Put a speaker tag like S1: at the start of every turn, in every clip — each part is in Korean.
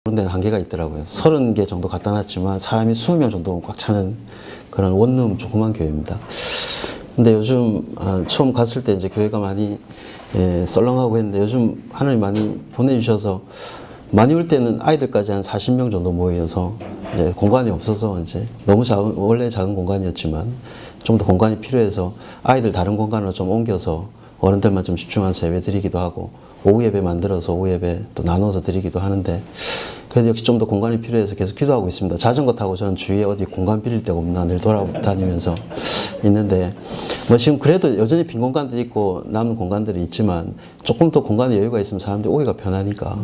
S1: 그런 데는 한계가 있더라고요. 30개 정도 갖다 놨지만 사람이 20명 정도 꽉 차는 그런 원룸 조그만 교회입니다. 근데 요즘 처음 갔을 때 이제 교회가 많이 썰렁하고 했는데 요즘 하나님 많이 보내주셔서 많이 올 때는 아이들까지 한 40명 정도 모여서 이제 공간이 없어서 이제 너무 작은, 원래 작은 공간이었지만 좀 더 공간이 필요해서 아이들 다른 공간으로 좀 옮겨서 어른들만 좀 집중해서 예배 드리기도 하고 오후 예배 만들어서 오후 예배 또 나눠서 드리기도 하는데 그래도 역시 좀 더 공간이 필요해서 계속 기도하고 있습니다. 자전거 타고 저는 주위에 어디 공간 빌릴 데가 없나 늘 돌아다니면서 있는데 뭐 지금 그래도 여전히 빈 공간들이 있고 남은 공간들이 있지만 조금 더 공간에 여유가 있으면 사람들이 오기가 편하니까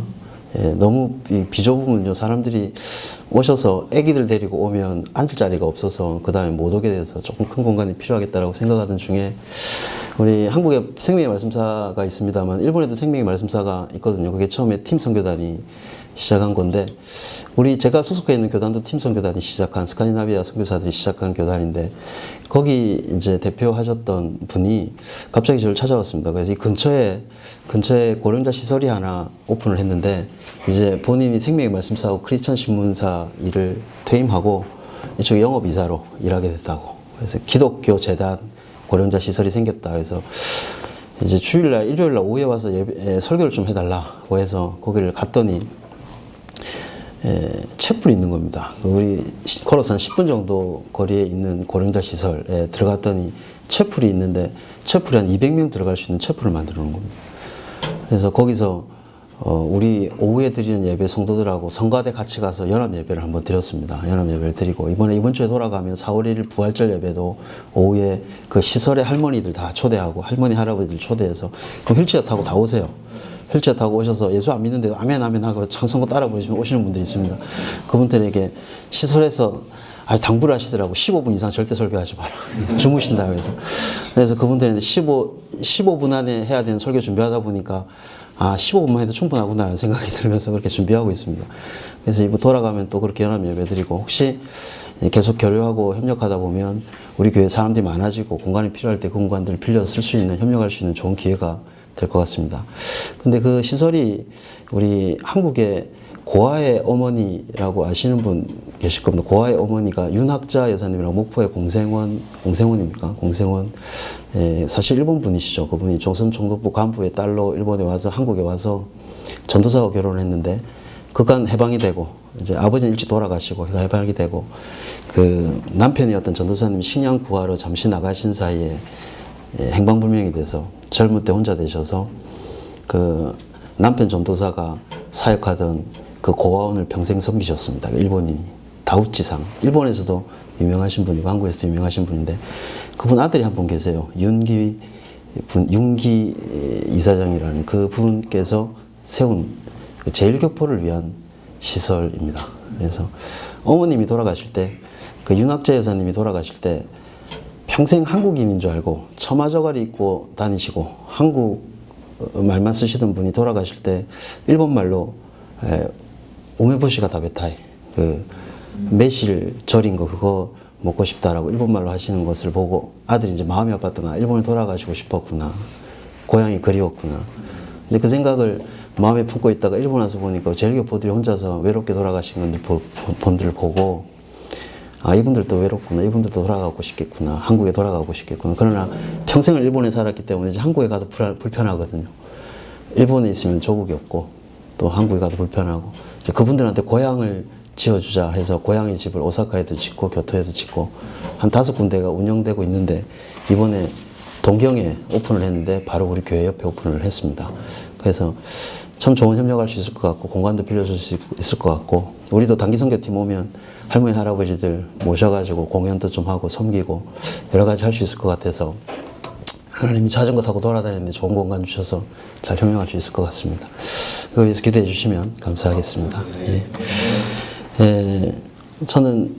S1: 너무 비좁으면요 사람들이 오셔서 애기들 데리고 오면 앉을 자리가 없어서 그 다음에 못 오게 돼서 조금 큰 공간이 필요하겠다라고 생각하던 중에 우리 한국에 생명의 말씀사가 있습니다만 일본에도 생명의 말씀사가 있거든요. 그게 처음에 팀 선교단이 시작한 건데 제가 소속해 있는 교단도 팀 선교단이 시작한 스칸디나비아 선교사들이 시작한 교단인데 거기 이제 대표하셨던 분이 갑자기 저를 찾아왔습니다. 그래서 이 근처에 고령자 시설이 하나 오픈을 했는데 이제 본인이 생명의 말씀사하고 크리스천 신문사 일을 퇴임하고 이쪽 영업이사로 일하게 됐다고. 그래서 기독교 재단 고령자 시설이 생겼다. 그래서 이제 주일날 일요일날 오후에 와서 설교를 좀 해달라고 해서 거기를 갔더니 채플이 있는 겁니다. 우리 걸어서 한 10분 정도 거리에 있는 고령자 시설에 들어갔더니 채플이 있는데 채플이 한 200명 들어갈 수 있는 채플을 만들어 놓은 겁니다. 그래서 거기서 우리 오후에 드리는 예배 성도들하고 성가대 같이 가서 연합 예배를 한번 드렸습니다. 연합 예배를 드리고 이번 주에 돌아가면 4월 1일 부활절 예배도 오후에 그 시설의 할머니들 다 초대하고 할머니 할아버지들 초대해서 그럼 휠체어 타고 다 오세요. 휠체어 타고 오셔서 예수 안 믿는데도 아멘 아멘 하고 찬송가 따라 부르시면 오시는 분들이 있습니다. 그분들에게 시설에서 당부를 하시더라고. 15분 이상 절대 설교하지 마라. 주무신다. 그래서 그분들한테 15분 안에 해야 되는 설교 준비하다 보니까 15분만 해도 충분하구나 라는 생각이 들면서 그렇게 준비하고 있습니다. 그래서 이번 돌아가면 또 그렇게 연합 예배 드리고 혹시 계속 교류하고 협력하다 보면 우리 교회 사람들이 많아지고 공간이 필요할 때 그 공간들을 빌려 쓸 수 있는 협력할 수 있는 좋은 기회가 될 것 같습니다. 근데 그 시설이 우리 한국의 고아의 어머니라고 아시는 분 계실 겁니다. 고아의 어머니가 윤학자 여사님이라고 목포의 공생원입니까? 공생원. 사실 일본 분이시죠. 그분이 조선 총독부 간부의 딸로 일본에 와서 한국에 와서 전도사와 결혼을 했는데 그간 해방이 되고 이제 아버지는 일찍 돌아가시고 해방이 되고 그 남편이었던 전도사님이 식량 구하러 잠시 나가신 사이에 행방불명이 돼서 젊을 때 혼자 되셔서 그 남편 전도사가 사역하던 그 고아원을 평생 섬기셨습니다. 일본인이 다우치상. 일본에서도 유명하신 분이고 한국에서도 유명하신 분인데 그분 아들이 한 분 계세요. 윤기 이사장이라는 그 분께서 세운 그 제일교포를 위한 시설입니다. 그래서 어머님이 돌아가실 때 그 윤학재 여사님이 돌아가실 때 평생 한국인인 줄 알고 처마저가리 입고 다니시고 한국 말만 쓰시던 분이 돌아가실 때 일본말로 오메보시가 다베타이 그 매실 절인 거 그거 먹고 싶다라고 일본말로 하시는 것을 보고 아들이 이제 마음이 아팠구나. 일본에 돌아가시고 싶었구나. 고향이 그리웠구나. 근데 그 생각을 마음에 품고 있다가 일본 와서 보니까 제일교포들이 혼자서 외롭게 돌아가신 분들을 보고 이분들도 외롭구나. 이분들도 돌아가고 싶겠구나. 한국에 돌아가고 싶겠구나. 그러나 평생을 일본에 살았기 때문에 이제 한국에 가도 불편하거든요. 일본에 있으면 조국이 없고 또 한국에 가도 불편하고 이제 그분들한테 고향을 지어주자 해서 고향의 집을 오사카에도 짓고 교토에도 짓고 한 5군데가 운영되고 있는데 이번에 동경에 오픈을 했는데 바로 우리 교회 옆에 오픈을 했습니다. 그래서 참 좋은 협력할 수 있을 것 같고 공간도 빌려줄 수 있을 것 같고 우리도 단기선교팀 오면 할머니 할아버지들 모셔가지고 공연도 좀 하고 섬기고 여러 가지 할 수 있을 것 같아서 하나님이 자전거 타고 돌아다니는데 좋은 공간 주셔서 잘 협력할 수 있을 것 같습니다. 그걸 위해서 기대해 주시면 감사하겠습니다. 저는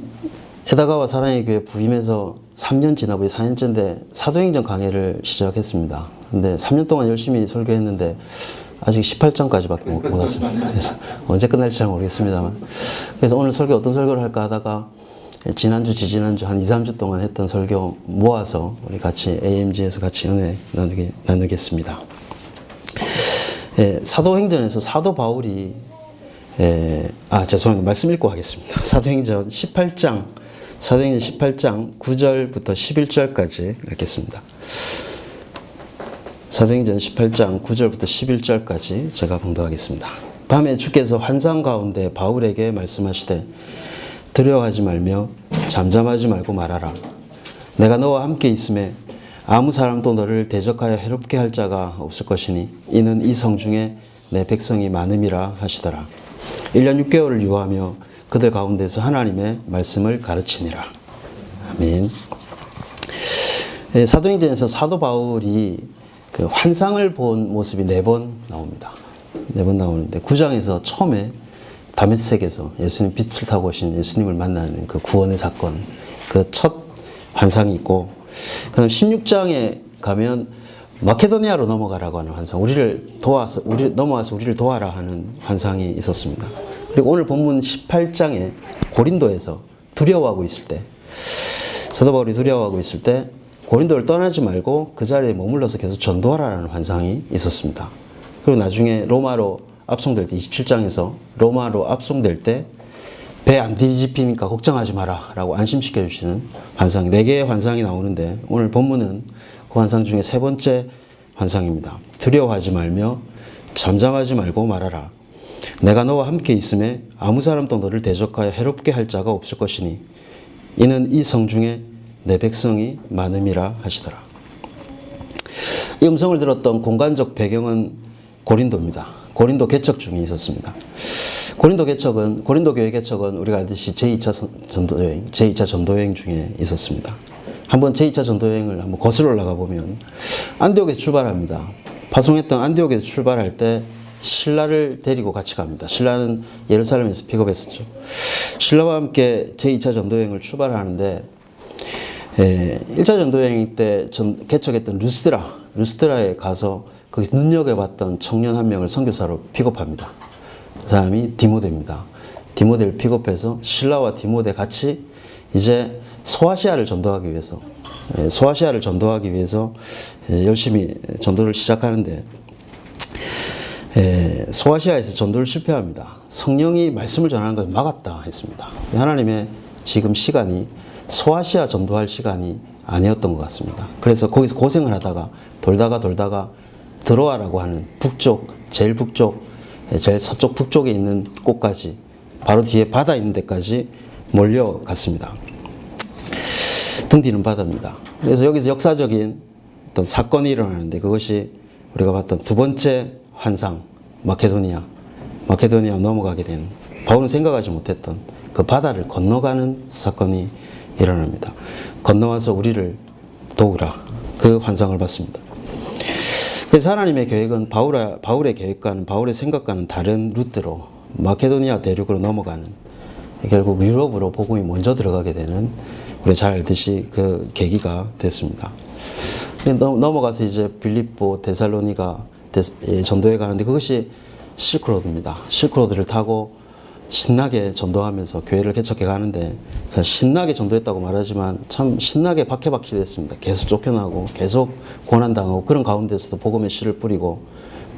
S1: 에다가와 사랑의 교회 부임해서 3년 지나고 4년째인데 사도행전 강의를 시작했습니다. 근데 3년 동안 열심히 설교했는데 아직 18장까지밖에 못 왔습니다. 그래서 언제 끝날지 잘 모르겠습니다만. 그래서 오늘 어떤 설교를 할까 하다가 지난주, 지지난주 한 2, 3주 동안 했던 설교 모아서 우리 같이 AMG에서 같이 은혜 나누겠습니다. 사도행전에서 사도 바울이 죄송합니다. 말씀 읽고 하겠습니다. 사도행전 18장 9절부터 11절까지 읽겠습니다. 사도행전 18장 9절부터 11절까지 제가 봉독하겠습니다. 밤에 주께서 환상 가운데 바울에게 말씀하시되 두려워하지 말며 잠잠하지 말고 말하라. 내가 너와 함께 있음에 아무 사람도 너를 대적하여 해롭게 할 자가 없을 것이니 이는 이 성 중에 내 백성이 많음이라 하시더라. 1년 6개월을 유하며 그들 가운데서 하나님의 말씀을 가르치니라. 아멘. 사도행전에서 사도 바울이 그 환상을 본 모습이 4번 나옵니다. 4번 나오는데 9장에서 처음에 다메섹에서 예수님 빛을 타고 오신 예수님을 만나는 그 구원의 사건, 그 첫 환상이 있고, 그 다음 16장에 가면 마케도니아로 넘어가라고 하는 환상, 넘어와서 우리를 도와라 하는 환상이 있었습니다. 그리고 오늘 본문 18장에 고린도에서 두려워하고 있을 때, 사도 바울이 두려워하고 있을 때 고린도를 떠나지 말고 그 자리에 머물러서 계속 전도하라는 환상이 있었습니다. 그리고 나중에 로마로 압송될 때 27장에서 로마로 압송될 때 배 안 뒤집히니까 걱정하지 마라 라고 안심시켜 주시는 환상, 4개의 환상이 나오는데 오늘 본문은 그 환상 중에 3번째 환상입니다. 두려워하지 말며 잠잠하지 말고 말하라. 내가 너와 함께 있음에 아무 사람도 너를 대적하여 해롭게 할 자가 없을 것이니 이는 이 성 중에 내 백성이 많음이라 하시더라. 이 음성을 들었던 공간적 배경은 고린도입니다. 고린도 개척 중에 있었습니다. 고린도 교회 개척은 우리가 알듯이 제2차 전도여행 중에 있었습니다. 한번 제2차 전도여행을 한번 거슬러 올라가 보면 안디옥에서 출발합니다. 파송했던 안디옥에서 출발할 때 신라를 데리고 같이 갑니다. 신라는 예루살렘에서 픽업했었죠. 신라와 함께 제2차 전도여행을 출발하는데 1차 전도여행 때 개척했던 루스드라에 가서 거기서 눈여겨봤던 청년 한 명을 선교사로 픽업합니다. 그 사람이 디모데입니다. 디모데를 픽업해서 신라와 디모데 같이 이제 소아시아를 전도하기 위해서 열심히 전도를 시작하는데 소아시아에서 전도를 실패합니다. 성령이 말씀을 전하는 것을 막았다 했습니다. 하나님의 지금 시간이 소아시아 전도할 시간이 아니었던 것 같습니다. 그래서 거기서 고생을 하다가 돌다가 드로아라고 하는 제일 서쪽 북쪽에 있는 곳까지, 바로 뒤에 바다 있는 데까지 몰려갔습니다. 등 뒤는 바다입니다. 그래서 여기서 역사적인 어떤 사건이 일어나는데 그것이 우리가 봤던 2번째 환상, 마케도니아 넘어가게 되는, 바울은 생각하지 못했던 그 바다를 건너가는 사건이 일어납니다. 건너와서 우리를 도우라, 그 환상을 봤습니다. 그래서 하나님의 계획은 바울의 계획과는, 바울의 생각과는 다른 루트로 마케도니아 대륙으로 넘어가는, 결국 유럽으로 복음이 먼저 들어가게 되는, 우리 잘 알듯이 그 계기가 됐습니다. 넘어가서 이제 빌립보, 데살로니가 전도에 가는데 그것이 실크로드입니다. 실크로드를 타고 신나게 전도하면서 교회를 개척해 가는데, 신나게 전도했다고 말하지만 참 신나게 박해박실했습니다. 계속 쫓겨나고 계속 고난당하고, 그런 가운데서도 복음의 씨를 뿌리고,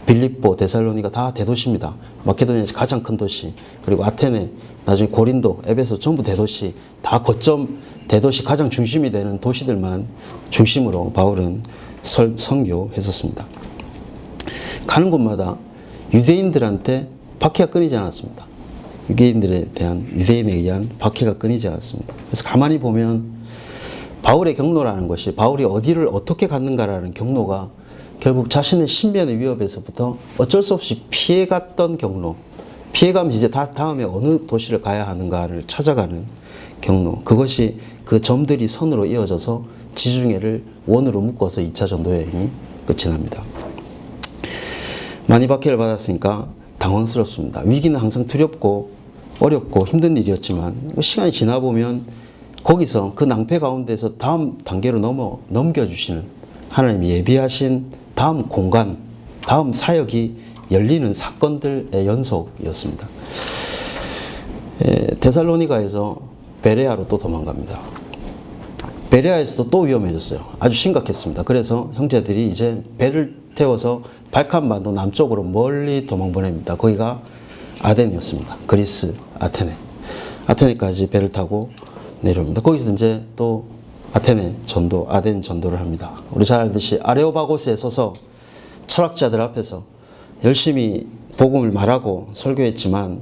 S1: 빌립보, 데살로니가 다 대도시입니다. 마케도니아에서 가장 큰 도시, 그리고 아테네, 나중에 고린도, 에베소 전부 대도시, 다 거점 대도시 가장 중심이 되는 도시들만 중심으로 바울은 선교했었습니다. 가는 곳마다 유대인들한테 박해가 끊이지 않았습니다. 유대인에 의한 박해가 끊이지 않았습니다. 그래서 가만히 보면 바울의 경로라는 것이, 바울이 어디를 어떻게 갔는가라는 경로가 결국 자신의 신변의 위협에서부터 어쩔 수 없이 피해갔던 경로, 피해가면 이제 다음에 어느 도시를 가야 하는가를 찾아가는 경로, 그것이 그 점들이 선으로 이어져서 지중해를 원으로 묶어서 2차 전도여행이 끝이 납니다. 많이 박해를 받았으니까 당황스럽습니다. 위기는 항상 두렵고 어렵고 힘든 일이었지만 시간이 지나 보면 거기서 그 낭패 가운데서 다음 단계로 넘겨주시는 하나님이 예비하신 다음 공간, 다음 사역이 열리는 사건들의 연속이었습니다. 데살로니가에서 베레아로 또 도망갑니다. 베레아에서도 또 위험해졌어요. 아주 심각했습니다. 그래서 형제들이 이제 배를 태워서 발칸반도 남쪽으로 멀리 도망보냅니다. 거기가 아덴이었습니다. 그리스 아테네. 아테네까지 배를 타고 내려옵니다. 거기서 이제 또 아테네 전도, 아덴 전도를 합니다. 우리 잘 알듯이 아레오바고스에 서서 철학자들 앞에서 열심히 복음을 말하고 설교했지만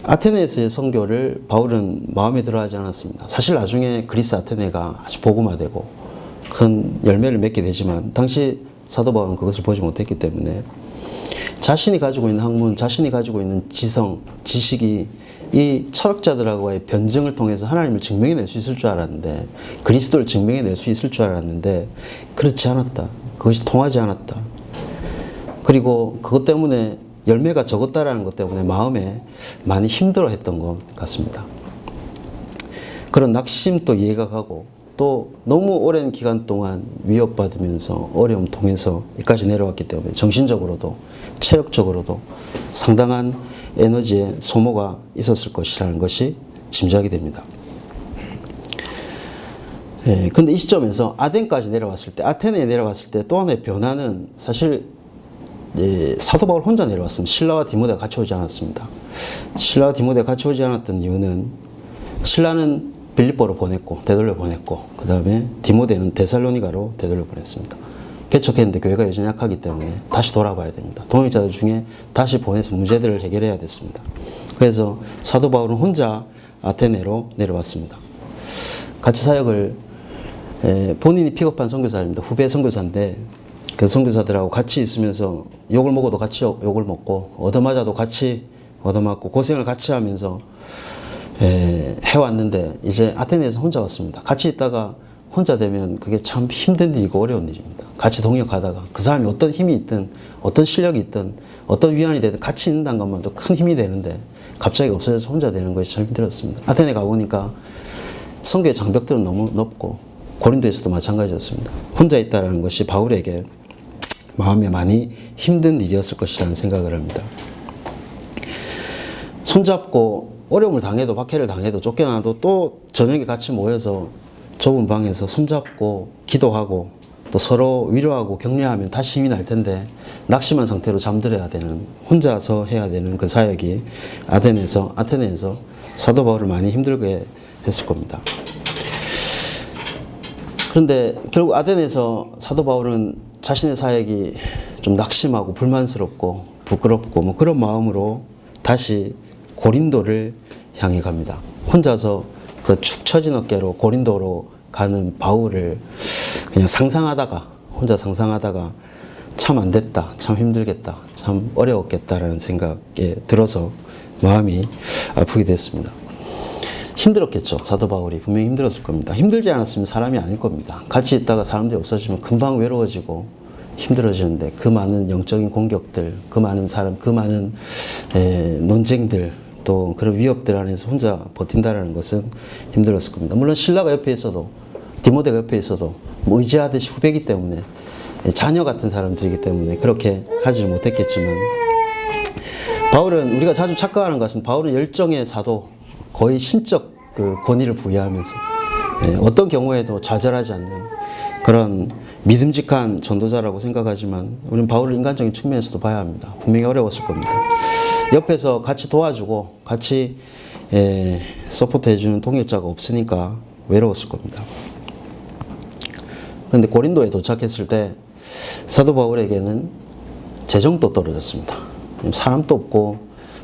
S1: 아테네에서의 선교를 바울은 마음에 들어하지 않았습니다. 사실 나중에 그리스 아테네가 아주 복음화되고 큰 열매를 맺게 되지만 당시 사도 바울은 그것을 보지 못했기 때문에 자신이 가지고 있는 학문, 자신이 가지고 있는 지성, 지식이 이 철학자들하고의 변증을 통해서 하나님을 증명해낼 수 있을 줄 알았는데, 그리스도를 증명해낼 수 있을 줄 알았는데 그렇지 않았다. 그것이 통하지 않았다. 그리고 그것 때문에 열매가 적었다라는 것 때문에 마음에 많이 힘들어했던 것 같습니다. 그런 낙심도 이해가 가고 또 너무 오랜 기간 동안 위협받으면서 어려움 통해서 여기까지 내려왔기 때문에 정신적으로도 체력적으로도 상당한 에너지의 소모가 있었을 것이라는 것이 짐작이 됩니다. 근데 이 시점에서 아덴까지 내려왔을 때, 아테네에 내려왔을 때 또 하나의 변화는 사실 사도 바울 혼자 내려왔습니다. 신라와 디모데가 같이 오지 않았습니다. 신라와 디모데가 같이 오지 않았던 이유는 신라는 빌립보로 보냈고 되돌려 보냈고 그 다음에 디모데는 데살로니가로 되돌려 보냈습니다. 개척했는데 교회가 여전히 약하기 때문에 다시 돌아봐야 됩니다. 동역자들 중에 다시 보내서 문제들을 해결해야 됐습니다. 그래서 사도 바울은 혼자 아테네로 내려왔습니다. 같이 사역을 본인이 픽업한 선교사입니다. 후배 선교사인데 그 선교사들하고 같이 있으면서 욕을 먹어도 같이 욕을 먹고 얻어맞아도 같이 얻어맞고 고생을 같이 하면서 해왔는데 이제 아테네에서 혼자 왔습니다. 같이 있다가 혼자 되면 그게 참 힘든 일이고 어려운 일입니다. 같이 동역하다가 그 사람이 어떤 힘이 있든 어떤 실력이 있든 어떤 위안이 되든 같이 있는다는 것만도 큰 힘이 되는데 갑자기 없어져서 혼자 되는 것이 참 힘들었습니다. 아테네 가보니까 성교의 장벽들은 너무 높고 고린도에서도 마찬가지였습니다. 혼자 있다는 것이 바울에게 마음에 많이 힘든 일이었을 것이라는 생각을 합니다. 손잡고 어려움을 당해도 박해를 당해도 쫓겨나도 또 저녁에 같이 모여서 좁은 방에서 손잡고 기도하고 또 서로 위로하고 격려하면 다시 힘이 날 텐데 낙심한 상태로 잠들어야 되는, 혼자서 해야 되는 그 사역이 아테네에서 사도 바울을 많이 힘들게 했을 겁니다. 그런데 결국 아테네에서 사도 바울은 자신의 사역이 좀 낙심하고 불만스럽고 부끄럽고 뭐 그런 마음으로 다시 고린도를 향해 갑니다. 혼자서 그 축 처진 어깨로 고린도로 가는 바울을 그냥 혼자 상상하다가 참 안 됐다, 참 힘들겠다, 참 어려웠겠다라는 생각에 들어서 마음이 아프게 됐습니다. 힘들었겠죠. 사도 바울이 분명히 힘들었을 겁니다. 힘들지 않았으면 사람이 아닐 겁니다. 같이 있다가 사람들이 없어지면 금방 외로워지고 힘들어지는데 그 많은 영적인 공격들, 그 많은 사람, 그 많은 논쟁들, 또 그런 위협들 안에서 혼자 버틴다는 것은 힘들었을 겁니다. 물론 신라가 옆에 있어도 디모데가 옆에 있어도 뭐 의지하듯이 후배이기 때문에 자녀 같은 사람들이기 때문에 그렇게 하지를 못했겠지만 바울은 우리가 자주 착각하는 것은 바울은 열정의 사도, 거의 신적 그 권위를 부여하면서 어떤 경우에도 좌절하지 않는 그런 믿음직한 전도자라고 생각하지만 우리는 바울을 인간적인 측면에서도 봐야 합니다. 분명히 어려웠을 겁니다. 옆에서 같이 도와주고 같이 서포트 해주는 동역자가 없으니까 외로웠을 겁니다. 그런데 고린도에 도착했을 때 사도 바울에게는 재정도 떨어졌습니다. 사람도 없고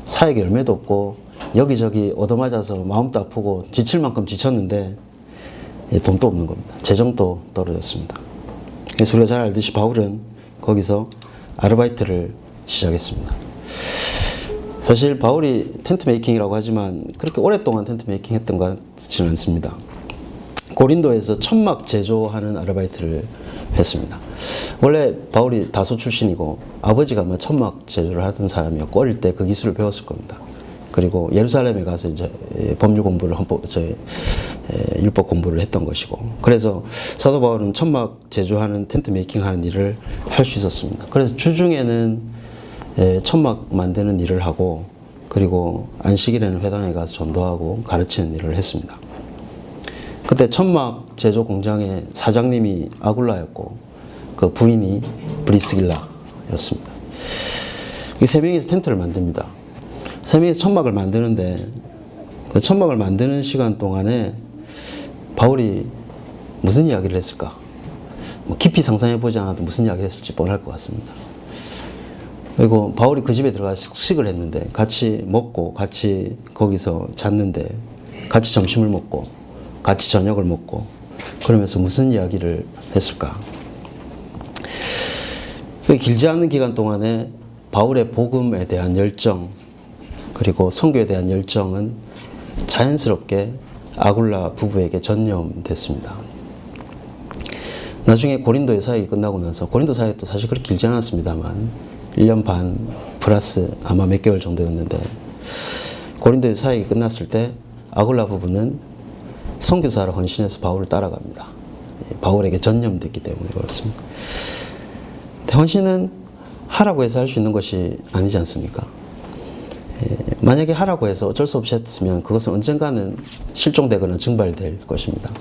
S1: 사역의 열매도 없고 여기저기 얻어맞아서 마음도 아프고 지칠 만큼 지쳤는데 돈도 없는 겁니다. 재정도 떨어졌습니다. 그래서 우리가 잘 알듯이 바울은 거기서 아르바이트를 시작했습니다. 사실 바울이 텐트 메이킹이라고 하지만 그렇게 오랫동안 텐트 메이킹 했던 것 같지는 않습니다. 고린도에서 천막 제조하는 아르바이트를 했습니다. 원래 바울이 다소 출신이고 아버지가 아마 천막 제조를 하던 사람이었고 어릴 때 그 기술을 배웠을 겁니다. 그리고 예루살렘에 가서 이제 법률 공부를 율법 공부를 했던 것이고 그래서 사도 바울은 천막 제조하는 텐트 메이킹하는 일을 할 수 있었습니다. 그래서 주중에는 천막 만드는 일을 하고 그리고 안식일에는 회당에 가서 전도하고 가르치는 일을 했습니다. 그때 천막 제조 공장의 사장님이 아굴라였고 그 부인이 브리스길라였습니다. 이 세 명이서 텐트를 만듭니다. 세 명이서 천막을 만드는데 그 천막을 만드는 시간 동안에 바울이 무슨 이야기를 했을까? 뭐 깊이 상상해보지 않아도 무슨 이야기를 했을지 뻔할 것 같습니다. 그리고 바울이 그 집에 들어가서 숙식을 했는데 같이 먹고 같이 거기서 잤는데 같이 점심을 먹고 같이 저녁을 먹고 그러면서 무슨 이야기를 했을까? 길지 않은 기간 동안에 바울의 복음에 대한 열정 그리고 선교에 대한 열정은 자연스럽게 아굴라 부부에게 전염됐습니다. 나중에 고린도의 사역이 끝나고 나서 고린도 사역도 사실 그렇게 길지 않았습니다만 1년 반 플러스 아마 몇 개월 정도였는데 고린도의 사역이 끝났을 때 아굴라 부부는 선교사로 헌신해서 바울을 따라갑니다. 바울에게 전염됐기 때문에 그렇습니다. 헌신은 하라고 해서 할 수 있는 것이 아니지 않습니까? 만약에 하라고 해서 어쩔 수 없이 했으면 그것은 언젠가는 실종되거나 증발될 것입니다.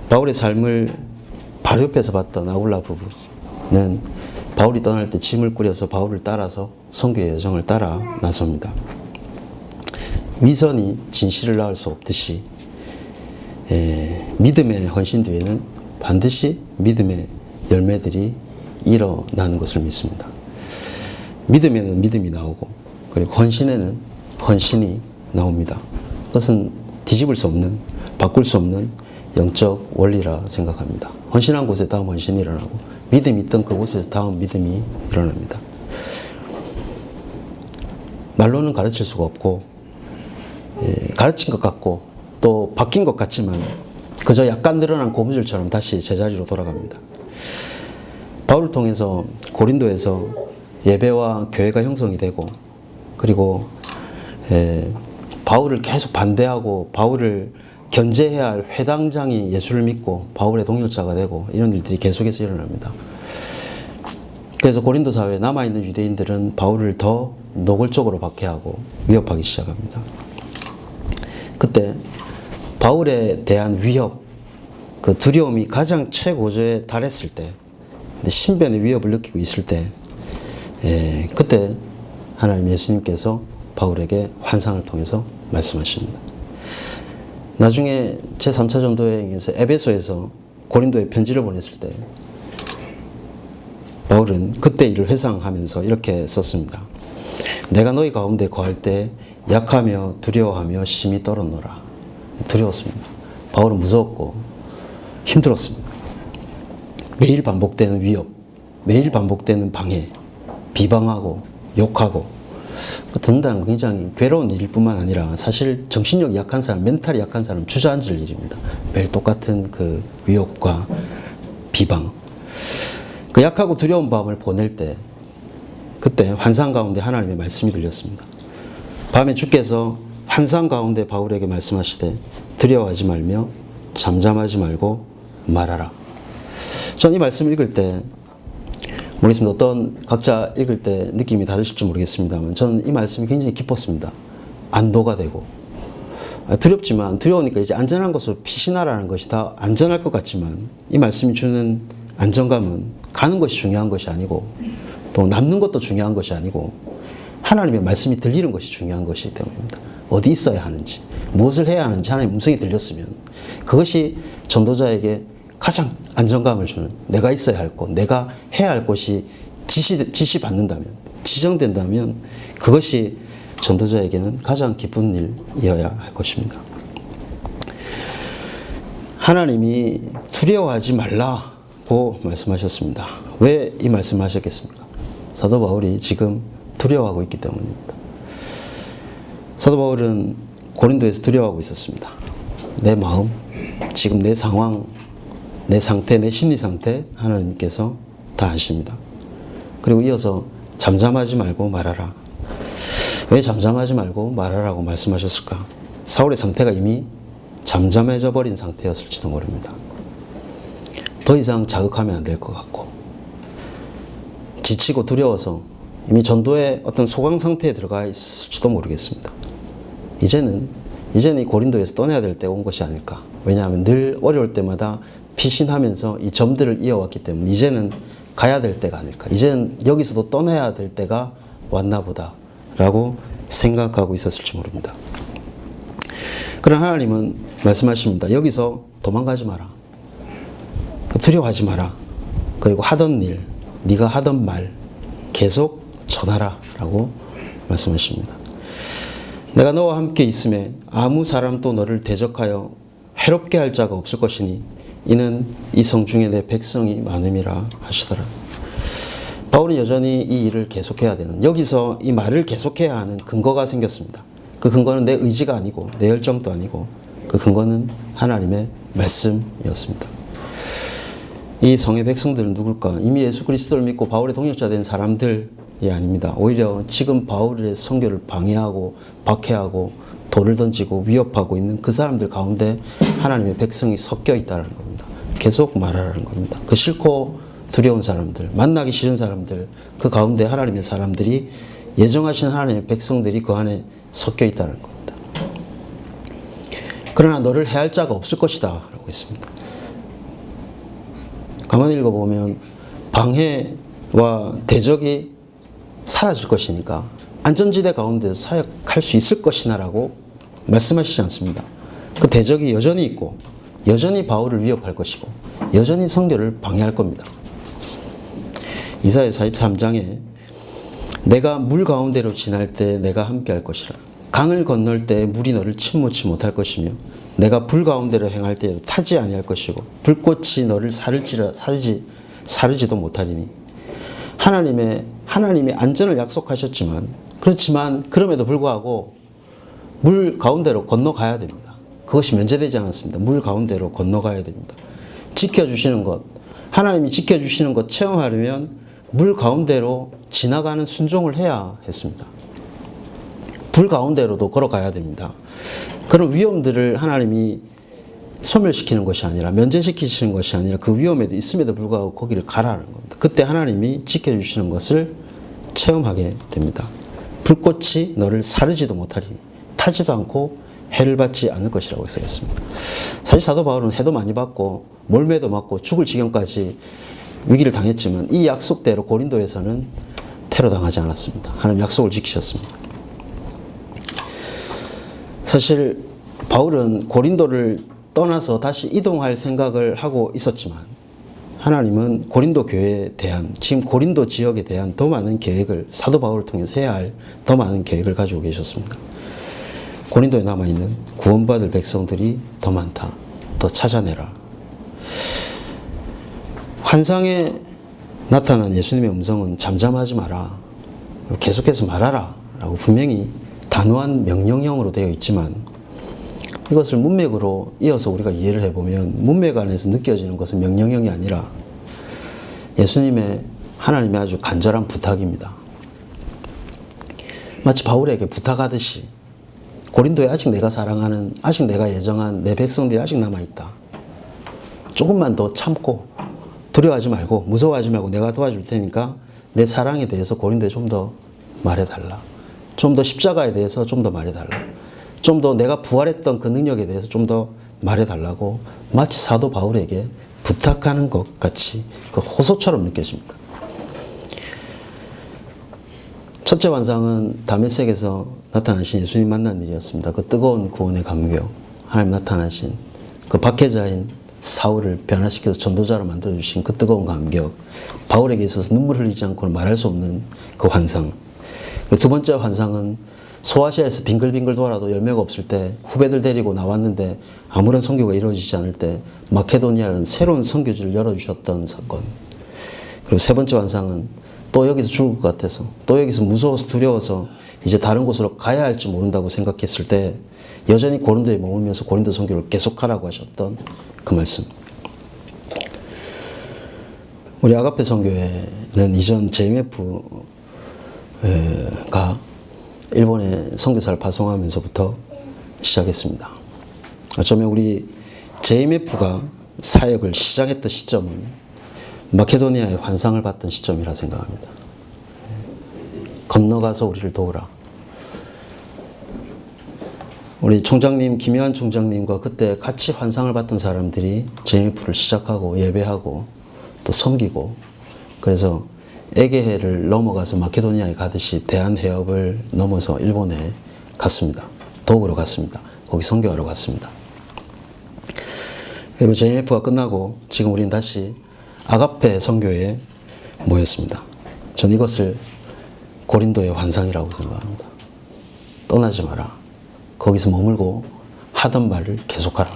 S1: 바울의 삶을 바로 옆에서 봤던 아굴라 부부는 바울이 떠날 때 짐을 꾸려서 바울을 따라서 선교의 여정을 따라 나섭니다. 위선이 진실을 낳을 수 없듯이 믿음의 헌신 뒤에는 반드시 믿음의 열매들이 일어나는 것을 믿습니다. 믿음에는 믿음이 나오고 그리고 헌신에는 헌신이 나옵니다. 그것은 뒤집을 수 없는, 바꿀 수 없는 영적 원리라 생각합니다. 헌신한 곳에 다음 헌신이 일어나고 믿음이 있던 그곳에서 다음 믿음이 일어납니다. 말로는 가르칠 수가 없고 가르친 것 같고 또 바뀐 것 같지만 그저 약간 늘어난 고무줄처럼 다시 제자리로 돌아갑니다. 바울을 통해서 고린도에서 예배와 교회가 형성이 되고 그리고 바울을 계속 반대하고 바울을 견제해야 할 회당장이 예수를 믿고 바울의 동역자가 되고 이런 일들이 계속해서 일어납니다. 그래서 고린도 사회에 남아있는 유대인들은 바울을 더 노골적으로 박해하고 위협하기 시작합니다. 그때 바울에 대한 위협, 그 두려움이 가장 최고조에 달했을 때 신변의 위협을 느끼고 있을 때 그때 하나님 예수님께서 바울에게 환상을 통해서 말씀하십니다. 나중에 제3차 전도여행에서 에베소에서 고린도에 편지를 보냈을 때 바울은 그때 일을 회상하면서 이렇게 썼습니다. 내가 너희 가운데 거할 때 약하며 두려워하며 심히 떨었노라. 두려웠습니다. 바울은 무서웠고 힘들었습니다. 매일 반복되는 위협, 매일 반복되는 방해, 비방하고 욕하고 듣는다는 건 굉장히 괴로운 일일 뿐만 아니라 사실 정신력이 약한 사람, 멘탈이 약한 사람 주저앉을 일입니다. 매일 똑같은 그 위협과 비방. 그 약하고 두려운 밤을 보낼 때 그때 환상 가운데 하나님의 말씀이 들렸습니다. 밤에 주께서 환상 가운데 바울에게 말씀하시되 두려워하지 말며 잠잠하지 말고 말하라. 전 이 말씀 읽을 때 모르겠습니다. 어떤 각자 읽을 때 느낌이 다르실지 모르겠습니다만 저는 이 말씀이 굉장히 기뻤습니다. 안도가 되고 두렵지만 두려우니까 이제 안전한 곳으로 피신하라는 것이 다 안전할 것 같지만 이 말씀이 주는 안정감은 가는 것이 중요한 것이 아니고 또 남는 것도 중요한 것이 아니고 하나님의 말씀이 들리는 것이 중요한 것이기 때문입니다. 어디 있어야 하는지 무엇을 해야 하는지 하나님의 음성이 들렸으면 그것이 전도자에게 가장 안정감을 주는 내가 있어야 할 곳, 내가 해야 할 곳이 지시받는다면, 지정된다면 그것이 전도자에게는 가장 기쁜 일이어야 할 것입니다. 하나님이 두려워하지 말라고 말씀하셨습니다. 왜 이 말씀을 하셨겠습니까? 사도 바울이 지금 두려워하고 있기 때문입니다. 사도 바울은 고린도에서 두려워하고 있었습니다. 내 마음, 지금 내 상황, 내 상태, 내 심리 상태 하나님께서 다 아십니다. 그리고 이어서 잠잠하지 말고 말하라. 왜 잠잠하지 말고 말하라고 말씀하셨을까? 사울의 상태가 이미 잠잠해져 버린 상태였을지도 모릅니다. 더 이상 자극하면 안 될 것 같고 지치고 두려워서 이미 전도의 어떤 소강 상태에 들어가 있을지도 모르겠습니다. 이제는 이 고린도에서 떠나야 될 때가 온 것이 아닐까. 왜냐하면 늘 어려울 때마다 피신하면서 이 점들을 이어왔기 때문에 이제는 가야 될 때가 아닐까. 이제는 여기서도 떠나야 될 때가 왔나 보다 라고 생각하고 있었을지 모릅니다. 그러나 하나님은 말씀하십니다. 여기서 도망가지 마라. 두려워하지 마라. 그리고 하던 일, 네가 하던 말 계속 전하라 라고 말씀하십니다. 내가 너와 함께 있음에 아무 사람도 너를 대적하여 해롭게 할 자가 없을 것이니 이는 이 성 중에 내 백성이 많음이라 하시더라. 바울은 여전히 이 일을 계속해야 되는, 여기서 이 말을 계속해야 하는 근거가 생겼습니다. 그 근거는 내 의지가 아니고 내 열정도 아니고 그 근거는 하나님의 말씀이었습니다. 이 성의 백성들은 누굴까? 이미 예수 그리스도를 믿고 바울의 동역자 된 사람들이 아닙니다. 오히려 지금 바울의 선교를 방해하고 박해하고 돌을 던지고 위협하고 있는 그 사람들 가운데 하나님의 백성이 섞여 있다는 겁니다. 계속 말하라는 겁니다. 그 싫고 두려운 사람들, 만나기 싫은 사람들, 그 가운데 하나님의 사람들이, 예정하신 하나님의 백성들이 그 안에 섞여 있다는 겁니다. 그러나 너를 해할 자가 없을 것이다 라고 했습니다. 가만히 읽어보면 방해와 대적이 사라질 것이니까 안전지대 가운데서 사역할 수 있을 것이나 라고 말씀하시지 않습니다. 그 대적이 여전히 있고 여전히 바울을 위협할 것이고 여전히 선교를 방해할 겁니다. 이사야 43장에 내가 물 가운데로 지날 때 내가 함께 할 것이라. 강을 건널 때 물이 너를 침몰치 못할 것이며 내가 불 가운데로 행할 때에도 타지 아니할 것이고 불꽃이 너를 사르지도 못하리니. 하나님이 안전을 약속하셨지만, 그렇지만 그럼에도 불구하고 물 가운데로 건너가야 됩니다. 그것이 면제되지 않았습니다. 물 가운데로 건너가야 됩니다. 지켜주시는 것, 하나님이 지켜주시는 것 체험하려면 물 가운데로 지나가는 순종을 해야 했습니다. 불 가운데로도 걸어가야 됩니다. 그런 위험들을 하나님이 소멸시키는 것이 아니라, 면제시키시는 것이 아니라 그 위험에도 있음에도 불구하고 거기를 가라는 겁니다. 그때 하나님이 지켜주시는 것을 체험하게 됩니다. 불꽃이 너를 사르지도 못하리니 타지도 않고 해를 받지 않을 것이라고 써있습니다. 사실 사도 바울은 해도 많이 받고 몰매도 맞고 죽을 지경까지 위기를 당했지만 이 약속대로 고린도에서는 테러당하지 않았습니다. 하나님 약속을 지키셨습니다. 사실 바울은 고린도를 떠나서 다시 이동할 생각을 하고 있었지만 하나님은 고린도 교회에 대한, 지금 고린도 지역에 대한 더 많은 계획을 사도 바울을 통해서 해야 할 더 많은 계획을 가지고 계셨습니다. 고린도에 남아있는 구원받을 백성들이 더 많다. 더 찾아내라. 환상에 나타난 예수님의 음성은 잠잠하지 마라. 계속해서 말하라. 라고 분명히 단호한 명령형으로 되어 있지만 이것을 문맥으로 이어서 우리가 이해를 해보면 문맥 안에서 느껴지는 것은 명령형이 아니라 하나님의 아주 간절한 부탁입니다. 마치 바울에게 부탁하듯이 고린도에 아직 내가 사랑하는, 아직 내가 예정한 내 백성들이 아직 남아있다. 조금만 더 참고 두려워하지 말고 무서워하지 말고 내가 도와줄 테니까 내 사랑에 대해서 고린도에 좀 더 말해달라. 좀 더 십자가에 대해서 좀 더 말해달라. 좀 더 내가 부활했던 그 능력에 대해서 좀 더 말해달라고 마치 사도 바울에게 부탁하는 것 같이 그 호소처럼 느껴집니다. 첫째 환상은 다메섹에서 나타나신 예수님 만난 일이었습니다. 그 뜨거운 구원의 감격, 하나님 나타나신 그 박해자인 사울을 변화시켜서 전도자로 만들어주신 그 뜨거운 감격, 바울에게 있어서 눈물 흘리지 않고는 말할 수 없는 그 환상. 두 번째 환상은 소아시아에서 빙글빙글 돌아도 열매가 없을 때 후배들 데리고 나왔는데 아무런 선교가 이루어지지 않을 때 마케도니아라는 새로운 선교지를 열어주셨던 사건. 그리고 세 번째 환상은 또 여기서 죽을 것 같아서, 또 여기서 무서워서 두려워서 이제 다른 곳으로 가야 할지 모른다고 생각했을 때 여전히 고린도에 머물면서 고린도 선교를 계속하라고 하셨던 그 말씀. 우리 아가페 선교회는 이전 JMF가 일본에 선교사를 파송하면서부터 시작했습니다. 어쩌면 우리 JMF가 사역을 시작했던 시점은 마케도니아의 환상을 봤던 시점이라 생각합니다. 건너가서 우리를 도우라. 우리 총장님, 김효한 총장님과 그때 같이 환상을 봤던 사람들이 JMF를 시작하고 예배하고 또 섬기고, 그래서 에게해를 넘어가서 마케도니아에 가듯이 대한해협을 넘어서 일본에 갔습니다. 도구로 갔습니다. 거기 선교하러 갔습니다. 그리고 JMF가 끝나고 지금 우리는 다시 아가페 선교에 모였습니다. 전 이것을 고린도의 환상이라고 생각합니다. 떠나지 마라. 거기서 머물고 하던 말을 계속하라.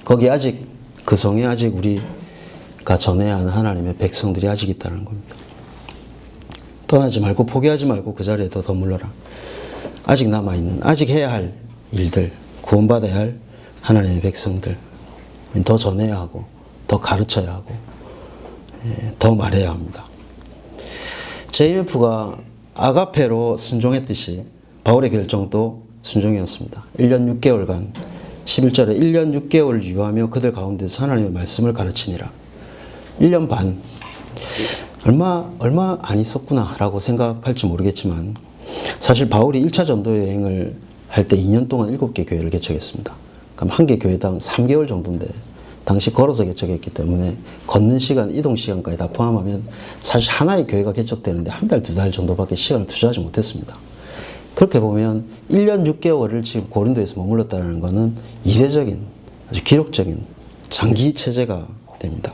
S1: 거기 아직 그 성에 아직 우리가 전해야 하는 하나님의 백성들이 아직 있다는 겁니다. 떠나지 말고 포기하지 말고 그 자리에 더 물러라. 아직 남아있는 아직 해야 할 일들, 구원받아야 할 하나님의 백성들 더 전해야 하고 더 가르쳐야 하고 더 말해야 합니다. JMF가 아가페로 순종했듯이 바울의 결정도 순종이었습니다. 1년 6개월간 11절에 1년 6개월 유하며 그들 가운데서 하나님의 말씀을 가르치니라. 1년 반 얼마 안 있었구나 라고 생각할지 모르겠지만 사실 바울이 1차 전도 여행을 할 때 2년 동안 7개 교회를 개척했습니다. 그럼 한 개 교회당 3개월 정도인데 당시 걸어서 개척했기 때문에 걷는 시간, 이동 시간까지 다 포함하면 사실 하나의 교회가 개척되는데 한 달, 2달 정도밖에 시간을 투자하지 못했습니다. 그렇게 보면 1년 6개월을 지금 고린도에서 머물렀다는 것은 이례적인 아주 기록적인 장기 체제가 됩니다.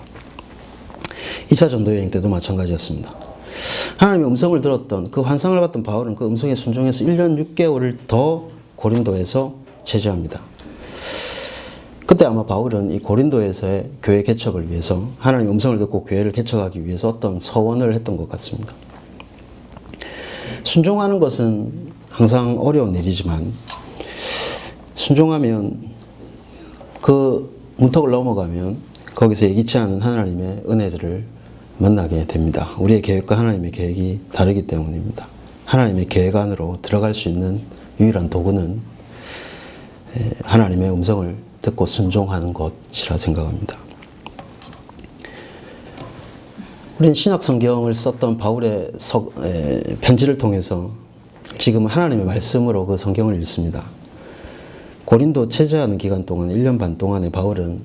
S1: 2차 전도 여행 때도 마찬가지였습니다. 하나님의 음성을 들었던 그 환상을 봤던 바울은 그 음성에 순종해서 1년 6개월을 더 고린도에서 체제합니다. 그때 아마 바울은 이 고린도에서의 교회 개척을 위해서 하나님의 음성을 듣고 교회를 개척하기 위해서 어떤 서원을 했던 것 같습니다. 순종하는 것은 항상 어려운 일이지만 순종하면 그 문턱을 넘어가면 거기서 예기치 않은 하나님의 은혜들을 만나게 됩니다. 우리의 계획과 하나님의 계획이 다르기 때문입니다. 하나님의 계획 안으로 들어갈 수 있는 유일한 도구는 하나님의 음성을 듣고 순종하는 것이라 생각합니다. 우리는 신약 성경을 썼던 바울의 편지를 통해서 지금은 하나님의 말씀으로 그 성경을 읽습니다. 고린도 체제하는 기간 동안 1년 반 동안에 바울은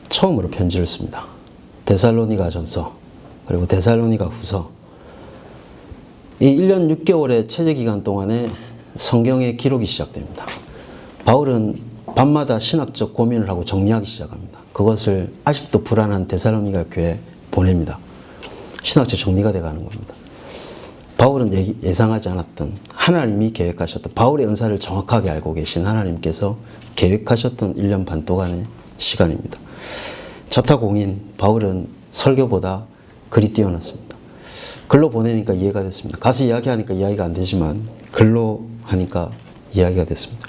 S1: 처음으로 편지를 씁니다. 데살로니가 전서 그리고 데살로니가 후서. 이 1년 6개월의 체제 기간 동안에 성경의 기록이 시작됩니다. 바울은 밤마다 신학적 고민을 하고 정리하기 시작합니다. 그것을 아직도 불안한 데살로니가 교회에 보냅니다. 신학적 정리가 돼가는 겁니다. 바울은 예상하지 않았던 하나님이 계획하셨던 바울의 은사를 정확하게 알고 계신 하나님께서 계획하셨던 1년 반 동안의 시간입니다. 자타공인 바울은 설교보다 글이 뛰어났습니다. 글로 보내니까 이해가 됐습니다. 가서 이야기하니까 이야기가 안 되지만 글로 하니까 이야기가 됐습니다.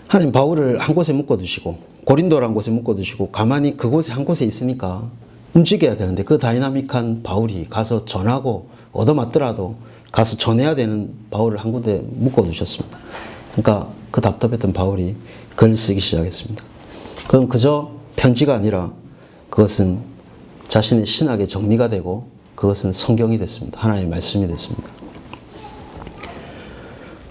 S1: 하나님 바울을 한 곳에 묶어두시고 고린도라는 곳에 묶어두시고 가만히 그곳에 한 곳에 있으니까 움직여야 되는데 그 다이나믹한 바울이 가서 전하고 얻어맞더라도 가서 전해야 되는 바울을 한 군데 묶어두셨습니다. 그러니까 그 답답했던 바울이 글을 쓰기 시작했습니다. 그럼 그저 편지가 아니라 그것은 자신의 신학의 정리가 되고 그것은 성경이 됐습니다. 하나님의 말씀이 됐습니다.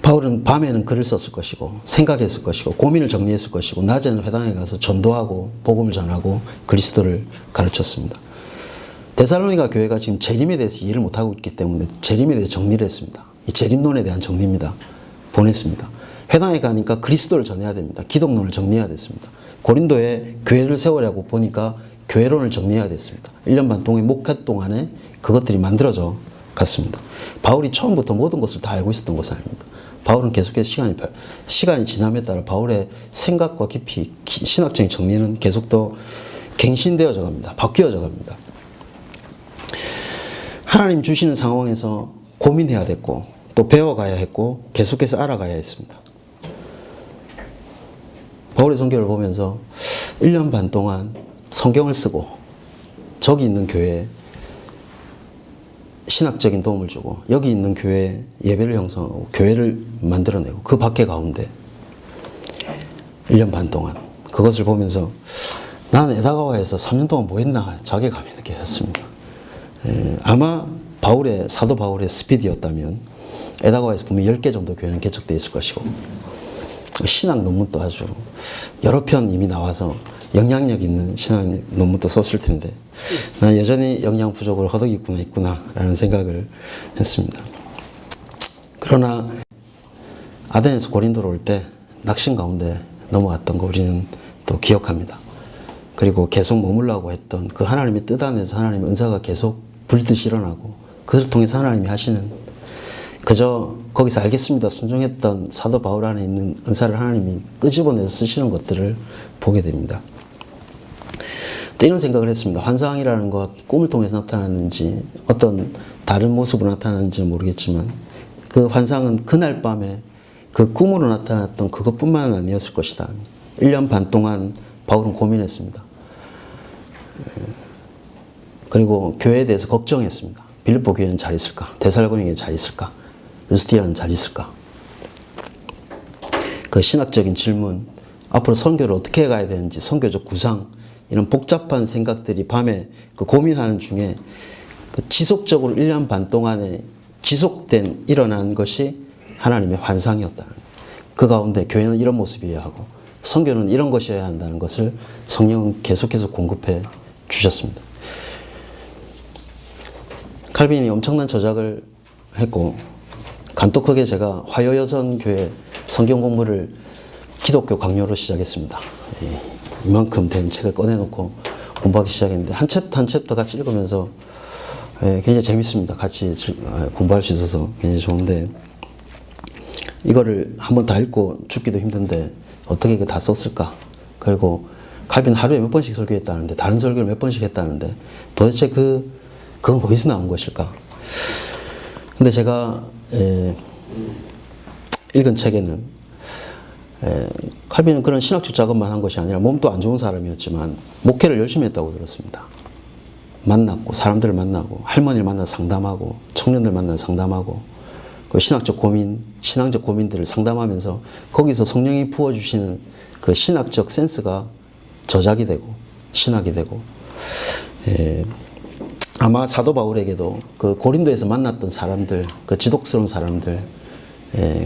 S1: 바울은 밤에는 글을 썼을 것이고 생각했을 것이고 고민을 정리했을 것이고 낮에는 회당에 가서 전도하고 복음을 전하고 그리스도를 가르쳤습니다. 데살로니가 교회가 지금 재림에 대해서 이해를 못하고 있기 때문에 재림에 대해서 정리를 했습니다. 이 재림론에 대한 정리입니다. 보냈습니다. 회당에 가니까 그리스도를 전해야 됩니다. 기독론을 정리해야 됐습니다. 고린도에 교회를 세우려고 보니까 교회론을 정리해야 됐습니다. 1년 반 동안 목회 동안에 그것들이 만들어져 갔습니다. 바울이 처음부터 모든 것을 다 알고 있었던 것은 아닙니다. 바울은 계속해서 시간이 지남에 따라 바울의 생각과 깊이 신학적인 정리는 계속 더 갱신되어져 갑니다. 바뀌어져 갑니다. 하나님 주시는 상황에서 고민해야 됐고 또 배워가야 했고 계속해서 알아가야 했습니다. 바울의 성경을 보면서 1년 반 동안 성경을 쓰고 저기 있는 교회에 신학적인 도움을 주고 여기 있는 교회에 예배를 형성하고 교회를 만들어내고 그 밖에 가운데 1년 반 동안 그것을 보면서 나는 에다가와에서 3년 동안 뭐 했나 자괴감이 느껴졌습니다. 아마 사도 바울의 스피드였다면 에다가와에서 보면 10개 정도 교회는 개척되어 있을 것이고 신학 논문도 아주 여러 편 이미 나와서 영향력 있는 신학 논문도 썼을 텐데 난 여전히 영양 부족을 허덕이고 있구나라는 생각을 했습니다. 그러나 아덴에서 고린도로 올 때 낙심 가운데 넘어왔던 거 우리는 또 기억합니다. 그리고 계속 머물라고 했던 그 하나님의 뜻 안에서 하나님의 은사가 계속 불듯이 일어나고 그것을 통해서 하나님이 하시는 그저 거기서 알겠습니다 순종했던 사도 바울 안에 있는 은사를 하나님이 끄집어내서 쓰시는 것들을 보게 됩니다. 또 이런 생각을 했습니다. 환상이라는 것 꿈을 통해서 나타났는지 어떤 다른 모습으로 나타났는지 모르겠지만 그 환상은 그날 밤에 그 꿈으로 나타났던 그것뿐만 아니었을 것이다. 1년 반 동안 바울은 고민했습니다. 그리고 교회에 대해서 걱정했습니다. 빌립보 교회는 잘 있을까? 데살로니가는 잘 있을까? 루스디아는 잘 있을까? 그 신학적인 질문, 앞으로 선교를 어떻게 가야 되는지, 선교적 구상, 이런 복잡한 생각들이 밤에 그 고민하는 중에 그 지속적으로 1년 반 동안에 지속된 일어난 것이 하나님의 환상이었다는 거예요. 그 가운데 교회는 이런 모습이어야 하고 선교는 이런 것이어야 한다는 것을 성령은 계속해서 공급해 주셨습니다. 칼빈이 엄청난 저작을 했고 간독하게 제가 화요여선교회 성경 공부를 기독교 강요로 시작했습니다. 이만큼 된 책을 꺼내놓고 공부하기 시작했는데 한 챕터 한 챕터 같이 읽으면서 굉장히 재밌습니다. 같이 공부할 수 있어서 굉장히 좋은데 이거를 한번 다 읽고 죽기도 힘든데 어떻게 이거 다 썼을까? 그리고 칼빈 하루에 몇 번씩 설교했다는데 다른 설교를 몇 번씩 했다는데 도대체 그건 어디서 나온 것일까? 근데 제가 읽은 책에는 칼빈은 그런 신학적 작업만 한 것이 아니라 몸도 안 좋은 사람이었지만 목회를 열심히 했다고 들었습니다. 만났고 사람들을 만나고 할머니를 만나 상담하고 청년들 만나 상담하고 그 신학적 고민, 신앙적 고민들을 상담하면서 거기서 성령이 부어주시는 그 신학적 센스가 저작이 되고 신학이 되고 아마 사도 바울에게도 그 고린도에서 만났던 사람들, 그 지독스러운 사람들,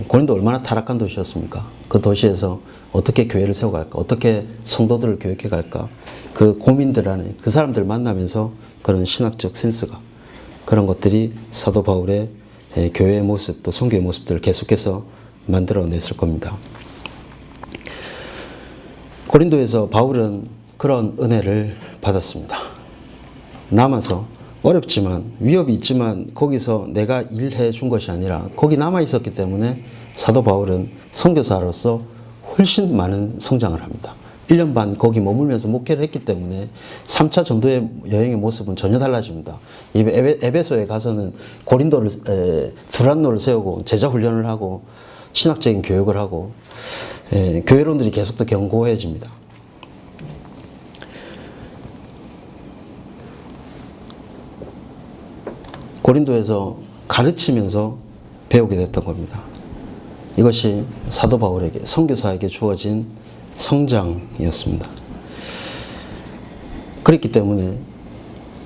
S1: 고린도 얼마나 타락한 도시였습니까? 그 도시에서 어떻게 교회를 세워갈까? 어떻게 성도들을 교육해 갈까? 그 고민들 안에 그 사람들 만나면서 그런 신학적 센스가 그런 것들이 사도 바울의 교회의 모습 또 선교의 모습들을 계속해서 만들어냈을 겁니다. 고린도에서 바울은 그런 은혜를 받았습니다. 남아서 어렵지만 위협이 있지만 거기서 내가 일해 준 것이 아니라 거기 남아 있었기 때문에 사도 바울은 선교사로서 훨씬 많은 성장을 합니다. 1년 반 거기 머물면서 목회를 했기 때문에 3차 전도의 여행의 모습은 전혀 달라집니다. 에베소에 가서는 고린도를 두란노를 세우고 제자 훈련을 하고 신학적인 교육을 하고 교회론들이 계속 더 견고해집니다. 고린도에서 가르치면서 배우게 됐던 겁니다. 이것이 사도 바울에게 선교사에게 주어진 성장이었습니다. 그렇기 때문에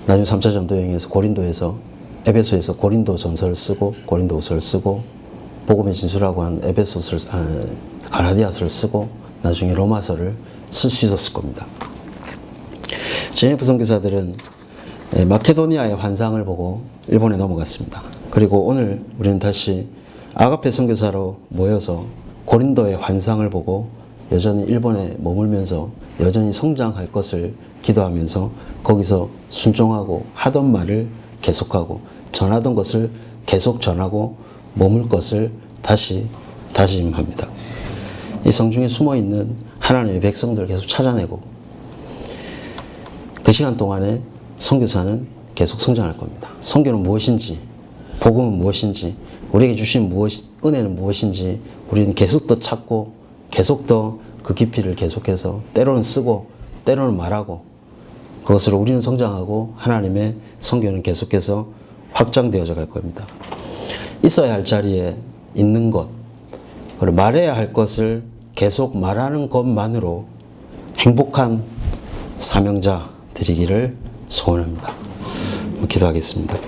S1: 나중 3차 전도 여행에서 고린도에서 에베소에서 고린도 전서를 쓰고 고린도후서를 쓰고 복음의 진수라고 하는 에베소서를 갈라디아서를 쓰고 나중에 로마서를 쓸 수 있었을 겁니다. 제네프 선교사들은 마케도니아의 환상을 보고 일본에 넘어갔습니다. 그리고 오늘 우리는 다시 아가페 선교사로 모여서 고린도의 환상을 보고 여전히 일본에 머물면서 여전히 성장할 것을 기도하면서 거기서 순종하고 하던 말을 계속하고 전하던 것을 계속 전하고 머물 것을 다시 다짐합니다. 이 성중에 숨어있는 하나님의 백성들을 계속 찾아내고 그 시간 동안에 선교사는 계속 성장할 겁니다. 선교는 무엇인지, 복음은 무엇인지, 우리에게 주신 은혜는 무엇인지 우리는 계속 더 찾고 계속 더 그 깊이를 계속해서 때로는 쓰고 때로는 말하고 그것으로 우리는 성장하고 하나님의 선교는 계속해서 확장되어져 갈 겁니다. 있어야 할 자리에 있는 것, 그리고 말해야 할 것을 계속 말하는 것만으로 행복한 사명자 되기를 소원합니다. 기도하겠습니다.